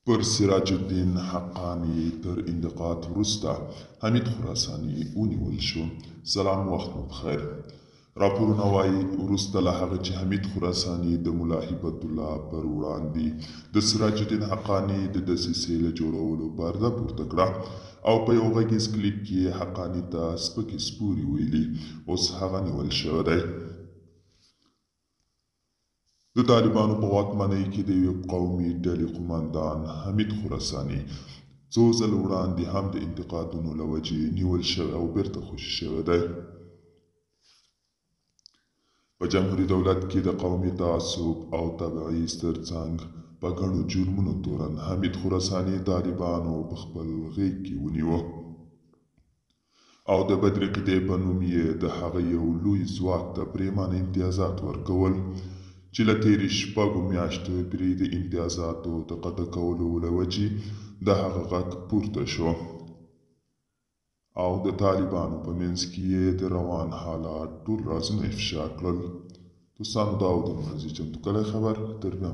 پر سراج الدین حقانی تر انتقاد وروسته حمید خراساني ونیول شو. سلام، وخت مو بخیر. راپورونه وایي وروسته له هغه چې حمید خراساني د ملا هیبت الله پر وړاندې د سراج الدین حقانی د دسیسې له جوړولو پرده پورته کړه او په یو غږیز کلیپ کې حقانی ته سپکې سپورې ویلي. اوس هغه نیول شوی دی. د طالبانو په واکمنۍ کې د یوې قومي ډلې قومندان حمید خراساني څو ځله وړاندې هم د انتقادونو له وجې نیول شوی او بیرته خوشي شوی دی. په جمهوري دولت کې د قومي تعصب او تبعیض ترڅنګ په ګڼو جرمونو تورن حمید خراساني طالبانو په خپل غیږ کې ونیوه او د بدرقیدې په نوم یې د هغه یو لوی ځواک ته پرېمانه امتیازات ورکول چې له تېرې شپږو میاشتو پرې د امتیازاتو د قطع کولو له وجې د هغه غږ پورته شو او د طالبانو په منځ کې یې د روان حالات ټول رازونه افشا کړل. دوستانو، دا و د ورځې چمتو کلی خبر. تر بیا